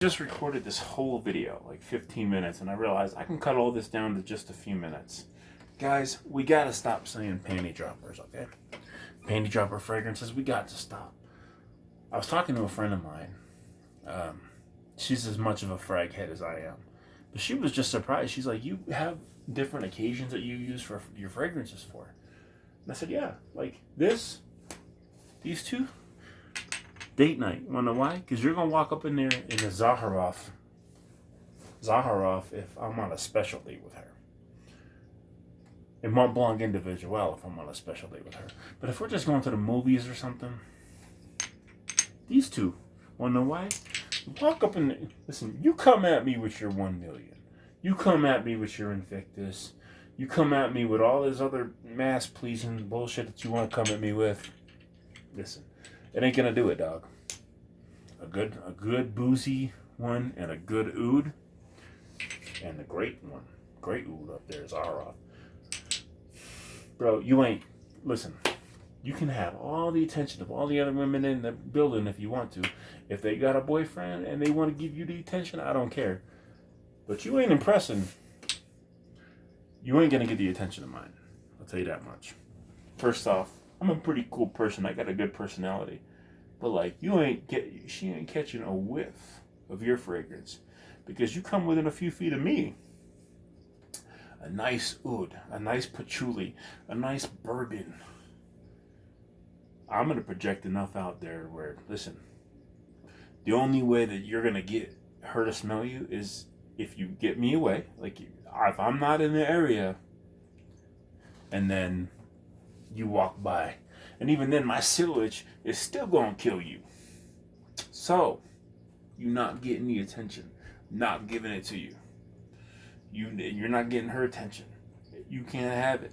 Just recorded this whole video, like 15 minutes, and I realized I can cut all this down to just a few minutes. Guys, we gotta stop saying panty droppers, okay? Panty dropper fragrances, we got to stop. I was talking to a friend of mine. She's as much of a frag head as I am. But she was just surprised. She's like, you have different occasions that you use for your fragrances for? And I said, yeah, like these two, date night. You wanna know why? Because you're gonna walk up in there in the Zaharoff if I'm on a special date with her. And Mont Blanc Individual if I'm on a special date with her. But if we're just going to the movies or something, these two, wanna know why? Walk up in the, listen, you come at me with your 1 million. You come at me with your Invictus. You come at me with all this other mass-pleasing bullshit that you want to come at me with. Listen, it ain't gonna do it, dog. A good boozy one and a good oud, and the great one, great oud up there is Zaharoff. Bro, you ain't, listen, you can have all the attention of all the other women in the building if you want to. If they got a boyfriend and they want to give you the attention, I don't care. But you ain't impressing. You ain't gonna get the attention of mine. I'll tell you that much. First off, I'm a pretty cool person. I got a good personality. But like, she ain't catching a whiff of your fragrance because you come within a few feet of me. A nice oud, a nice patchouli, a nice bourbon. I'm gonna project enough out there where, listen, the only way that you're gonna get her to smell you is if you get me away. Like, if I'm not in the area, and then you walk by. And even then, my silhouette is still going to kill you. So, you're not getting the attention. Not giving it to you. You're not getting her attention. You can't have it.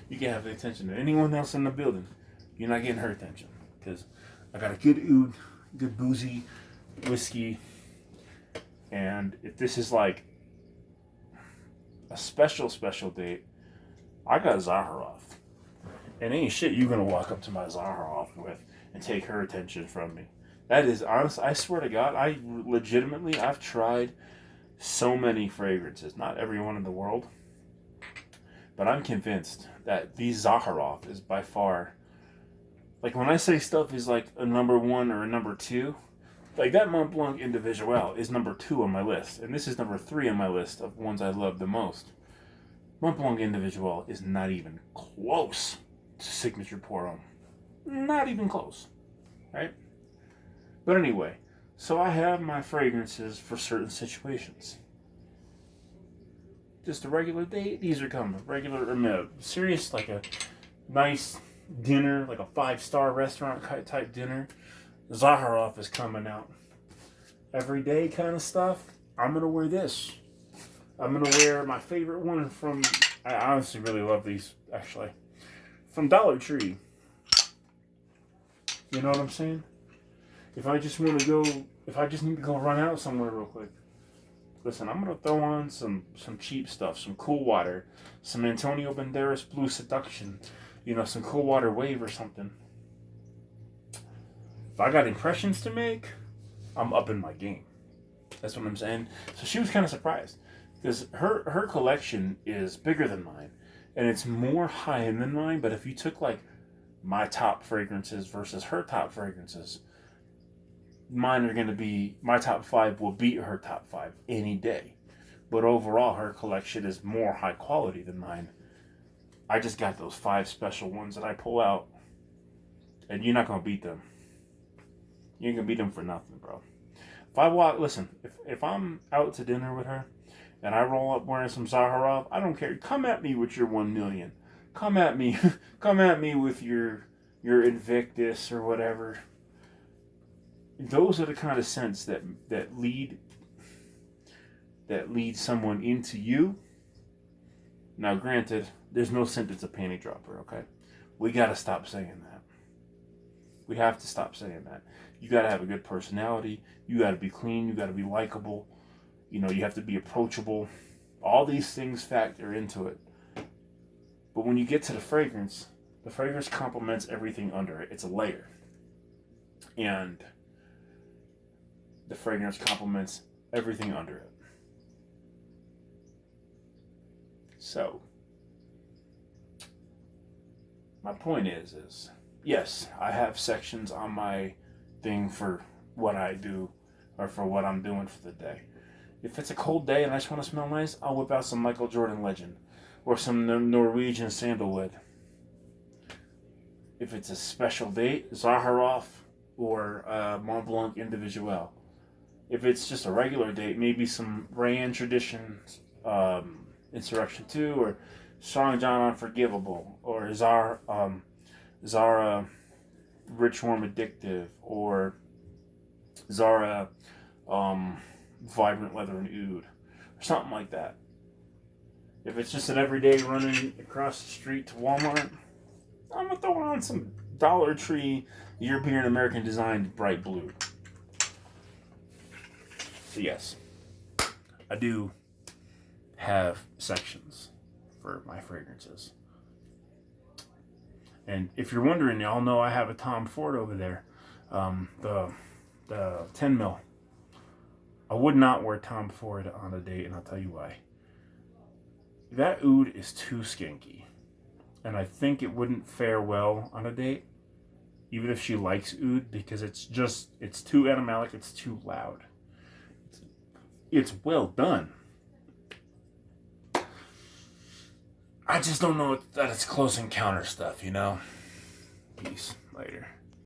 You can't have the attention of anyone else in the building. You're not getting her attention. Because I got a good oud, good boozy whiskey. And if this is like a special date, I got Zaharoff. And ain't shit you gonna walk up to my Zaharoff with and take her attention from me. That is honest. I swear to God, I've tried so many fragrances, not every one in the world, but I'm convinced that the Zaharoff is by far, like when I say stuff is like a number one or a number two, like that Mont Blanc Individual is number 2 on my list, and this is number 3 on my list of ones I love the most. Mont Blanc Individual is not even close to Signature Pour Homme. Not even close, right? But anyway, so I have my fragrances for certain situations. Just a regular date, these are coming. Regular, serious, like a nice dinner, like a 5-star restaurant type dinner. Zaharoff is coming out. Everyday kind of stuff, I'm going to wear this. I'm going to wear my favorite one from, I honestly really love these, actually, from Dollar Tree. You know what I'm saying? If I just need to go run out somewhere real quick, listen, I'm going to throw on some cheap stuff, some Cool Water, some Antonio Banderas Blue Seduction, some Cool Water Wave or something. If I got impressions to make, I'm up in my game. That's what I'm saying. So she was kind of surprised because her collection is bigger than mine and it's more high-end than mine. But if you took like my top fragrances versus her top fragrances, mine are going to be, my top 5 will beat her top 5 any day. But overall, her collection is more high quality than mine. I just got those 5 special ones that I pull out, and you're not going to beat them. You ain't gonna beat them for nothing, bro. If I'm out to dinner with her and I roll up wearing some Zaharoff, I don't care. Come at me with your 1 million. Come at me with your Invictus or whatever. Those are the kind of scents that lead someone into you. Now, granted, there's no scent that's a panty dropper, okay? We gotta stop saying that. We have to stop saying that. You got to have a good personality. You got to be clean. You got to be likable. You have to be approachable. All these things factor into it. But when you get to the fragrance complements everything under it. It's a layer. And the fragrance complements everything under it. So, my point is yes, I have sections on my thing for what I do or for what I'm doing for the day. If it's a cold day and I just want to smell nice, I'll whip out some Michael Jordan Legend or some Norwegian sandalwood. If it's a special date, Zaharoff or Mont Blanc Individuel. If it's just a regular date, maybe some Rayan Traditions, Insurrection 2, or Strong John Unforgivable, or Zara Rich Warm Addictive, or Zara Vibrant Leather and Oud, or something like that. If it's just an everyday running across the street to Walmart, I'm going to throw on some Dollar Tree European American designed bright blue. So yes, I do have sections for my fragrances. And if you're wondering, y'all know I have a Tom Ford over there, the 10 mil. I would not wear Tom Ford on a date, and I'll tell you why. That oud is too skanky, and I think it wouldn't fare well on a date, even if she likes oud, because it's too animalic, it's too loud. It's well done. I just don't know that it's close encounter stuff, you know? Peace. Later.